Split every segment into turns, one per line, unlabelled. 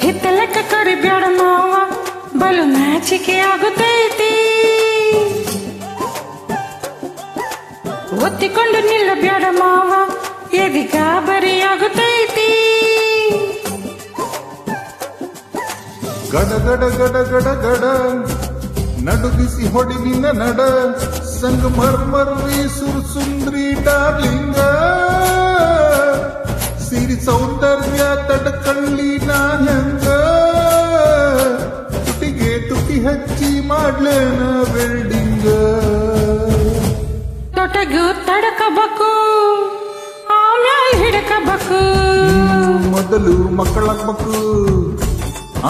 ಹಿತ್ತಲಕ್ಕ ಕರಿಬ್ಯಾಡ ಮಾವ ಬಲು ನಾಚಿಕೆ ಆಗುತ್ತೈತಿ ಒತ್ತಿಕೊಂಡು ನಿಲ್ಲಬ್ಯಾಡ ಮಾವ ಎದಿ ಗಾಬರಿ ಆಗುತ್ತೈತಿ
ಗಡ ಗಡ ಗಡ ಗಡ ಗಡ ನಡುಗಿಸಿ ಹೊಡಿ ನಿನ್ನ ನಡ ಸಂಗ ಮರ್ಮರ್ರಿ ಸುರ್ಸುಂದ್ರಿ ಡಾರ್ಲಿಂಗ ಸಿರಿ ಸೌಂದರ್ಯ ತಡಕಳ್ಳಿ ನಾನಂಗ ತುಟಿಗೆ ತುಟಿ ಹಚ್ಚಿ ಮಾಡ್ಲೇನ ವೆಲ್ಡಿಂಗ
ತೊಟಗು ತಡಕಬೇಕು ಆಮ್ಯಾಲ್ ಹಿಡಕಬೇಕು
ಮೊದಲು ಮಕ್ಕಳಾಗ್ಬೇಕು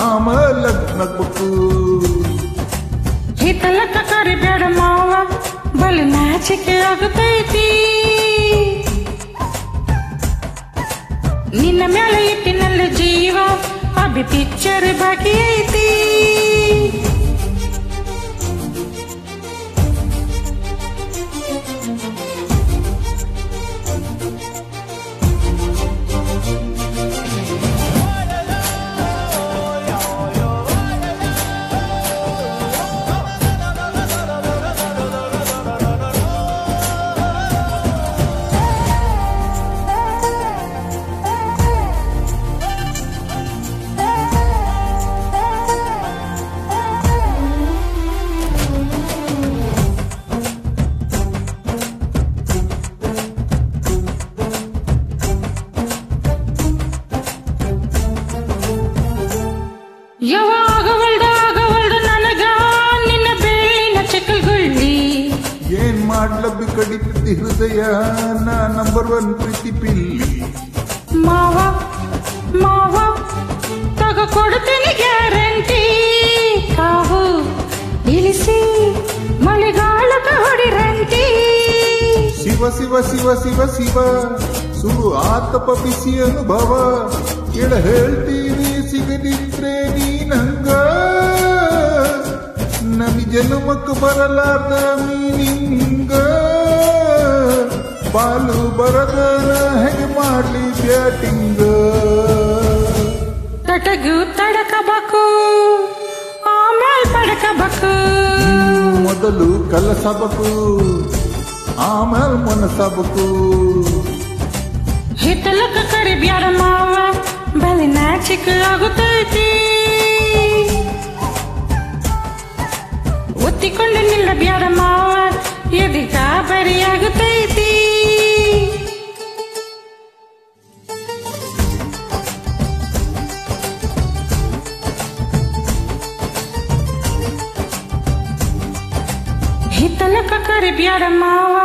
ಆಮೇಲೆ ಲಗ್ನಾಗ್ಬೇಕು
ಹಿತ್ತಲಕ್ಕ ಕರಿಬ್ಯಾಡ ಮಾವ ಬಲು ನಾಚಿಕೆ ಆಗುತ್ತೈತಿ ನಿನ್ನ ಮೇಲೆ ಇಟ್ಟಿನಲ್ಲ ಜೀವ ಅಭಿ ಪಿಕ್ಚರ್ ಬಾಕಿ ಐತಿ ಯಾವಾಗವಲ್ದ ನನಗ ನಿನ್ನ ಬೇಳಿನ ಚಕಲ್ಗುಳ್ಳಿ
ಏನ್ ಮಾಡ್ಲಬ್ಬಿ ಕಡಿತಿ ಹೃದಯ ನಾ ನಂಬರ್ 1 ಪ್ರೀತಿ ಪಿಲ್ಲಿ
ಮಾವ ಮಾವ ತಗ ಕೊಡ್ತೀನಿ ಗ್ಯಾರಂಟಿ ಕಾವು ಇಳಿಸಿ ಮಳೆಗಾಲದ ಹೊಡಿರಂಟಿ
ಶಿವ ಶಿವ ಶಿವ ಶಿವ ಶಿವ ಸುರು ಆತಪ ಬಿಸಿ ಅನುಭವ ಎಡ ಹೇಳ್ತೀನಿ ಸಿಗದಿದ್ರೆ ನೀನಂಗ ನಮಿ ಜನ್ಮಕ್ಕೆ ಬರಲಾರ್ದ ಮೀನಿಂಗ ಪಾಲು ಬರದ ಹೇಗೆ ಮಾಡ್ಲಿ ಬ್ಯಾಟಿಂಗ
ತಟಗು ತಡಕಬೇಕು ಆಮೇಲೆ ಪಡಕಬೇಕು
ಮೊದಲು ಕಲಸಬೇಕು ಆಮೇಲೆ ಮನಸಬೇಕು
ಹಿತ್ತಲಕ್ಕ ಕರಿಬ್ಯಾಡ ಮಾವ ಬಲಿ ನಾಚಿಕೆ ಆಗುತ್ತೈತಿ ಒತ್ತಿಕೊಂಡು ನಿಲ್ಲಬ್ಯಾಡ ಮಾವ ಎದಿ ಗಾಬರಿ ಆಗುತ್ತೈತಿ ಹಿತ್ತಲಕ್ಕ ಕರಿಬ್ಯಾಡ ಮಾವ